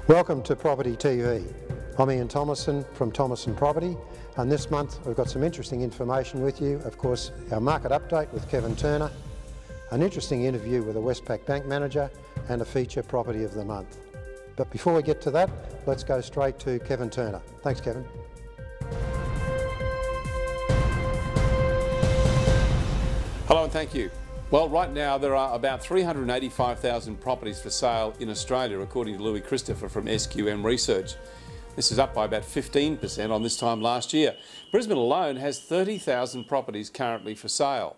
Welcome to Property TV. I'm Ian Thomason from Thomason Property, and this month we've got some interesting information with you. Of course, our market update with Kevin Turner, an interesting interview with a Westpac bank manager, and a feature property of the month. But before we get to that, let's go straight to Kevin Turner. Thanks, Kevin. Hello and thank you. Well, right now there are about 385,000 properties for sale in Australia, according to Louis Christopher from SQM Research. This is up by about 15% on this time last year. Brisbane alone has 30,000 properties currently for sale.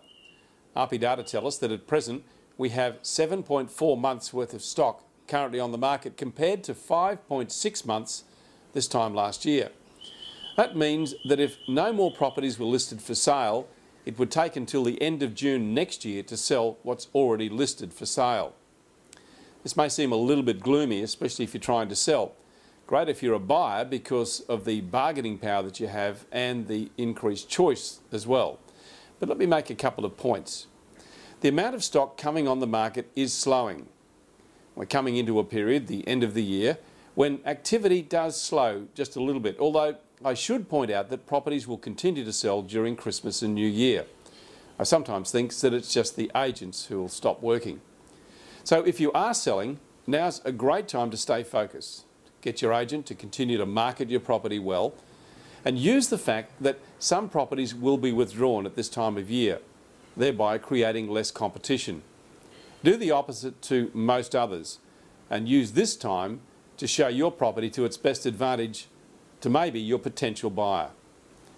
RP data tell us that at present we have 7.4 months worth of stock currently on the market compared to 5.6 months this time last year. That means that if no more properties were listed for sale, it would take until the end of June next year to sell what's already listed for sale. This may seem a little bit gloomy, especially if you're trying to sell. Great if you're a buyer because of the bargaining power that you have and the increased choice as well. But let me make a couple of points. The amount of stock coming on the market is slowing. We're coming into a period, the end of the year, when activity does slow just a little bit, although I should point out that properties will continue to sell during Christmas and New Year. I sometimes think that it's just the agents who will stop working. So if you are selling, now's a great time to stay focused. Get your agent to continue to market your property well and use the fact that some properties will be withdrawn at this time of year, thereby creating less competition. Do the opposite to most others and use this time to show your property to its best advantage to maybe your potential buyer.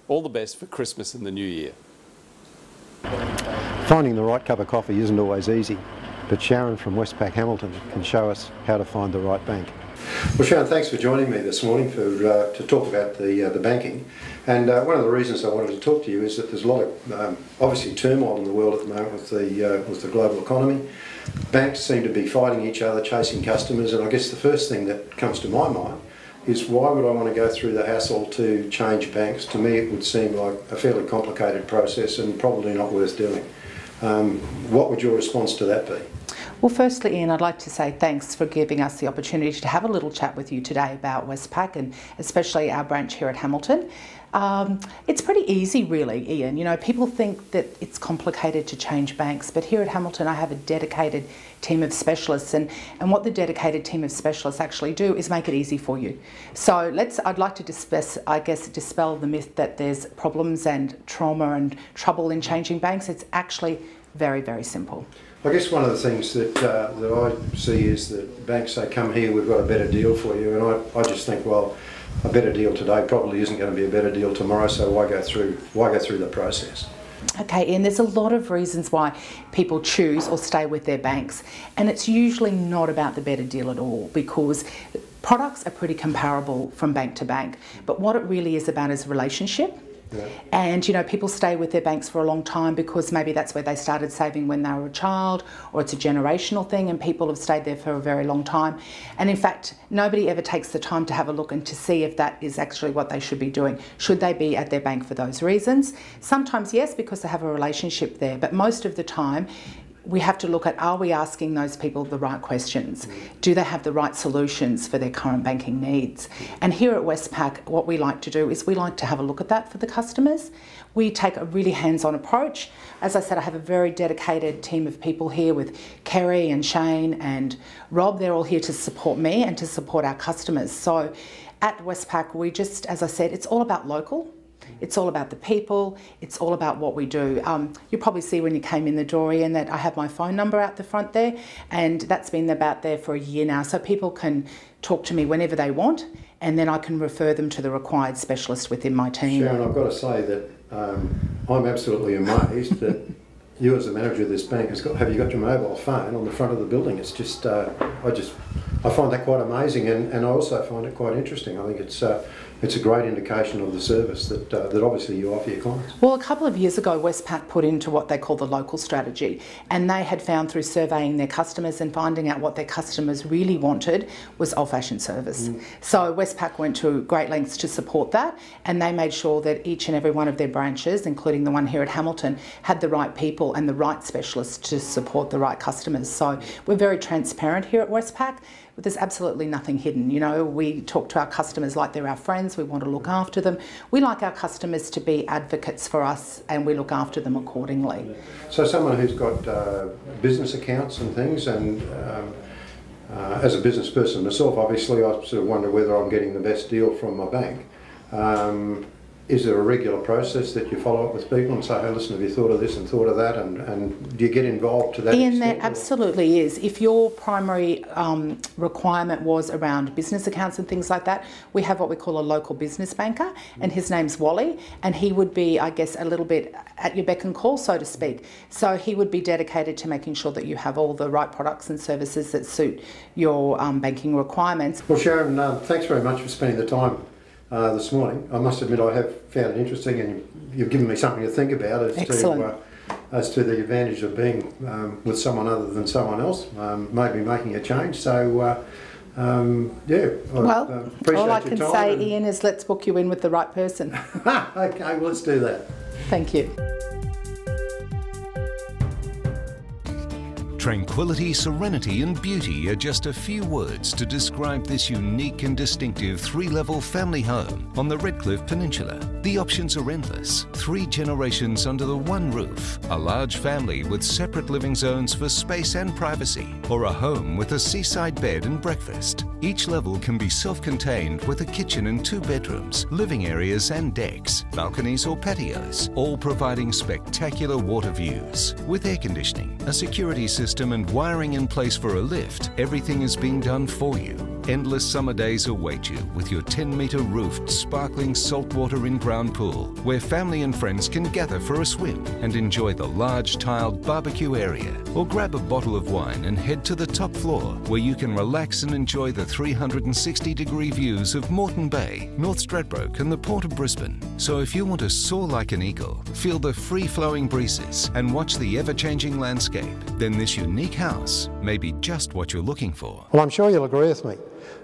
All the best for Christmas and the New Year. Finding the right cup of coffee isn't always easy, but Sharon from Westpac Hamilton can show us how to find the right bank. Well, Sharon, thanks for joining me this morning to talk about the banking. And one of the reasons I wanted to talk to you is that there's a lot of obviously turmoil in the world at the moment with the global economy. Banks seem to be fighting each other, chasing customers, and I guess the first thing that comes to my mind is why would I want to go through the hassle to change banks? To me it would seem like a fairly complicated process and probably not worth doing. What would your response to that be? Well, firstly, Ian, I'd like to say thanks for giving us the opportunity to have a little chat with you today about Westpac and especially our branch here at Hamilton. It's pretty easy really, Ian. You know, people think that it's complicated to change banks, but here at Hamilton I have a dedicated team of specialists and what the dedicated team of specialists actually do is make it easy for you. So I'd like to dispel the myth that there's problems and trauma and trouble in changing banks. It's actually very, very simple. I guess one of the things that I see is that banks say, come here, we've got a better deal for you, and I just think, well, a better deal today probably isn't going to be a better deal tomorrow, so why go through the process? Okay, and there's a lot of reasons why people choose or stay with their banks, and it's usually not about the better deal at all, because products are pretty comparable from bank to bank, but what it really is about is relationship. Yeah. And you know, people stay with their banks for a long time because maybe that's where they started saving when they were a child, or it's a generational thing and people have stayed there for a very long time. And in fact, nobody ever takes the time to have a look and to see if that is actually what they should be doing. Should they be at their bank for those reasons? Sometimes yes, because they have a relationship there, but most of the time we have to look at, are we asking those people the right questions? Do they have the right solutions for their current banking needs? And here at Westpac, what we like to do is we like to have a look at that for the customers. We take a really hands-on approach. As I said, I have a very dedicated team of people here with Kerry and Shane and Rob. They're all here to support me and to support our customers. So at Westpac, we just, as I said, it's all about local. It's all about the people, it's all about what we do. You'll probably see when you came in the door, Ian, that I have my phone number out the front there, and that's been about there for a year now, so people can talk to me whenever they want, and then I can refer them to the required specialist within my team. Sharon, I've got to say that I'm absolutely amazed that you as the manager of this bank have you got your mobile phone on the front of the building. It's just, I find that quite amazing, and I also find it quite interesting. I think it's it's a great indication of the service that, that obviously you offer your clients. Well, a couple of years ago, Westpac put into what they call the local strategy, and they had found through surveying their customers and finding out what their customers really wanted was old-fashioned service. So Westpac went to great lengths to support that, and they made sure that each and every one of their branches, including the one here at Hamilton, had the right people and the right specialists to support the right customers. So we're very transparent here at Westpac. But there's absolutely nothing hidden. You know, we talk to our customers like they're our friends. We want to look after them. We like our customers to be advocates for us, and we look after them accordingly. So someone who's got business accounts and things, and as a business person myself, obviously I sort of wonder whether I'm getting the best deal from my bank. Is there a regular process that you follow up with people and say, hey, listen, have you thought of this and thought of that, and do you get involved to that extent? Ian, there absolutely is. If your primary requirement was around business accounts and things like that, we have what we call a local business banker, and his name's Wally, and he would be, I guess, a little bit at your beck and call, so to speak. So he would be dedicated to making sure that you have all the right products and services that suit your banking requirements. Well, Sharon, thanks very much for spending the time this morning. I must admit I have found it interesting, and you've given me something to think about as to the advantage of being with someone other than someone else, maybe making a change. So yeah, well, appreciate all I your can time, say, Ian, is let's book you in with the right person. Okay, well, let's do that. Thank you. Tranquility, serenity and beauty are just a few words to describe this unique and distinctive three-level family home on the Redcliffe Peninsula. The options are endless. 3 generations under the one roof, a large family with separate living zones for space and privacy, or a home with a seaside bed and breakfast. Each level can be self-contained with a kitchen and 2 bedrooms, living areas and decks, balconies or patios, all providing spectacular water views. With air conditioning, a security system and wiring in place for a lift, everything is being done for you. Endless summer days await you with your 10-metre roofed, sparkling saltwater in-ground pool, where family and friends can gather for a swim and enjoy the large tiled barbecue area. Or grab a bottle of wine and head to the top floor, where you can relax and enjoy the 360-degree views of Moreton Bay, North Stradbroke and the Port of Brisbane. So if you want to soar like an eagle, feel the free-flowing breezes and watch the ever-changing landscape, then this unique house may be just what you're looking for. Well, I'm sure you'll agree with me.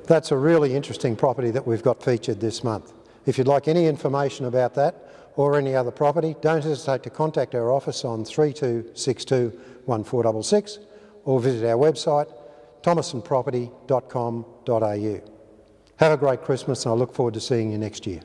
That's a really interesting property that we've got featured this month. If you'd like any information about that or any other property, don't hesitate to contact our office on 3262 1466 or visit our website thomasonproperty.com.au. Have a great Christmas, and I look forward to seeing you next year.